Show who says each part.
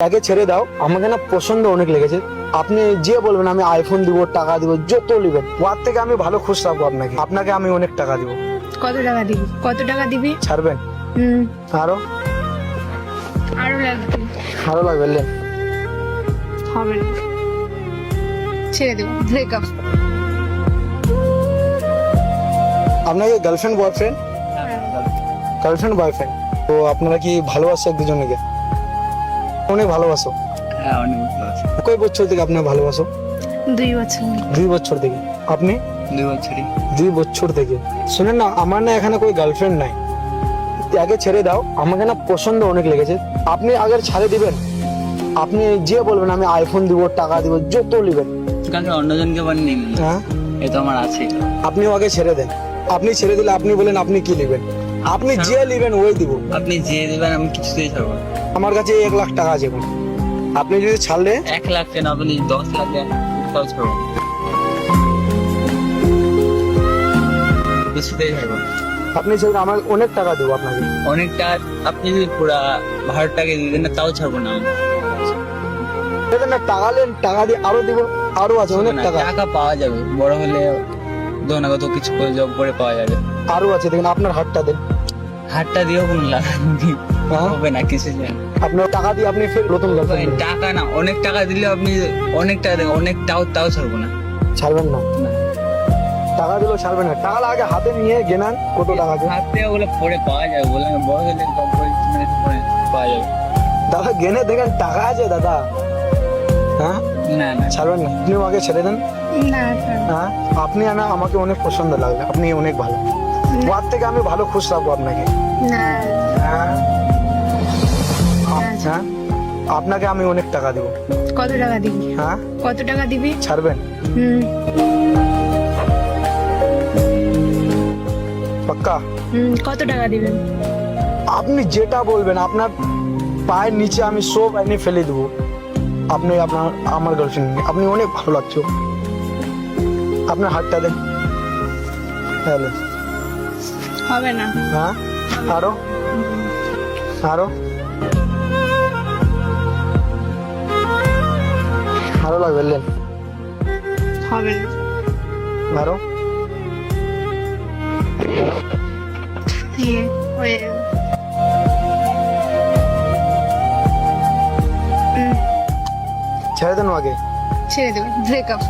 Speaker 1: আগে ছেড়ে দাও, আমাকে না পছন্দ অনেক লেগেছে। আপনি যে বলবেন আমি আইফোন দিব, টাকা দিব, যত নেবেন ওর থেকে আমি ভালো খুশ রাখবো আপনাকে। আপনাকে আমি অনেক টাকা দিব।
Speaker 2: কত টাকা দিবি? কত টাকা দিবি?
Speaker 1: ছাড়বেন? আরো
Speaker 2: আরো লাগবে।
Speaker 1: আরো লাগবে? নেন।
Speaker 2: হবে না, ছেড়ে দেবো, ব্রেকআপ।
Speaker 1: আপনাকে গার্লফ্রেন্ড বয়ফ্রেন্ড? Girlfriend boyfriend. তো আপনারা কি ভালোবাসো এক দুজনকে? অনেক ভালোবাসো?
Speaker 3: হ্যাঁ, অনেক ভালোবাসি।
Speaker 1: কয় বছর থেকে আপনার ভালোবাসো?
Speaker 2: 2 বছর।
Speaker 1: 2 বছর থেকে। আপনি?
Speaker 3: 2 বছরই।
Speaker 1: 2 বছর থেকে। শুনেন না, আমার না এখানে કોઈ গার্লফ্রেন্ড নাই। আগে ছেড়ে দাও, আমাকে না পছন্দ অনেক লেগেছে। আপনি আগে ছাড়ে দিবেন, আপনি যে বলবেন আমি আইফোন দিব, টাকা দিব, যত নেবেন।
Speaker 3: কাকে অন্যজনকে বানিয়ে নিন?
Speaker 1: হ্যাঁ,
Speaker 3: এ তো আমার আছে।
Speaker 1: আপনি আগে ছেড়ে দেন। আপনি ছেড়ে দিলে আপনি বলেন আপনি কি নেবেন। আপনি যে নেবেন ওই দিব।
Speaker 3: আপনি যে দেবেন আমি কিছুতেই ছাড়বো না।
Speaker 1: আমার কাছে 1 লাখ টাকা আছে এখন। আপনি যদি ছাড়লে
Speaker 3: 1 লাখ কেন, আপনি 10 লাখ দেন, তাও ছাড়বো না। কিছুতেই ছাড়বো না।
Speaker 1: আপনি ছেড়ে আমার অনেক টাকা দেবো আপনাকে।
Speaker 3: অনেকটা, আপনি যদি পুরা 12 টাকা দিয়ে দেন না, তাও ছাড়বো না আমি।
Speaker 1: দেখেন না, টাকা নেন, টাকা দিয়ে আরো দিব, আরো আছে অনেক
Speaker 3: না,
Speaker 1: টাকা।
Speaker 3: টাকা পাওয়া যাবে, বড় হলে দোনাগত কিছু করে জব করে পাওয়া যাবে।
Speaker 1: আরো আছে, দেখেন আপনার হাতটা দেন।
Speaker 3: হাতটা দিয়েও কোনো লাভ নেই।
Speaker 1: হ্যাঁ?
Speaker 3: হবে না কিছু।
Speaker 1: আপনার টাকা দিয়ে আপনি ফের নতুন গার্লফ্রেন্ড
Speaker 3: টাকা না, অনেক টাকা দিলে আপনি অনেক টাকা দেন, অনেক তাও ছাড়বো না।
Speaker 1: ছাড়বেন না?
Speaker 3: না।
Speaker 1: টাকা দিলেও ছাড়বেন না? টাকা আগে হাতে নিয়ে গেনান কত টাকা আছে।
Speaker 3: হাতে ওগুলো পরে পাওয়া যাবে, বলে বড় হলে জব করে পরে পাওয়া যাবে।
Speaker 1: দাদা গেনে দেখেন টাকা আছে দাদা। হ্যাঁ,
Speaker 3: না না,
Speaker 1: ছাড়বেন না? আপনি আমাকে ছেড়ে দেন।
Speaker 2: না ছাড়বো
Speaker 1: হ্যাঁ, আপনি না আমাকে অনেক পছন্দ লাগবে, আপনি অনেক ভালো। ওর থেকে আমি ভালো খুশ রাখবো আপনাকে।
Speaker 2: না।
Speaker 1: হ্যাঁ, হ্যাঁ, আপনাকে আমি অনেক টাকা দেবো।
Speaker 2: কত টাকা দিবি?
Speaker 1: হ্যাঁ,
Speaker 2: কত টাকা দিবি?
Speaker 1: ছাড়বেন? পাক্কা?
Speaker 2: কত টাকা দিবেন?
Speaker 1: আপনি যেটা বলবেন, আপনার পায়ের নিচে আমি সব এনে ফেলে দেবো। আপনি আমার গার্লফ্রেন্ড, আপনি অনেক ভালো লাগছে। আপনার হাতটা দেন। হ্যালো।
Speaker 2: হবে না।
Speaker 1: হ্যাঁ, আরো আরো আরো লাগবে? নেন।
Speaker 2: হবে না।
Speaker 1: আরো
Speaker 2: হয়ে যাবে।
Speaker 1: ছেড়ে দেন আগে।
Speaker 2: ছেড়ে দেবো, ব্রেকআপ।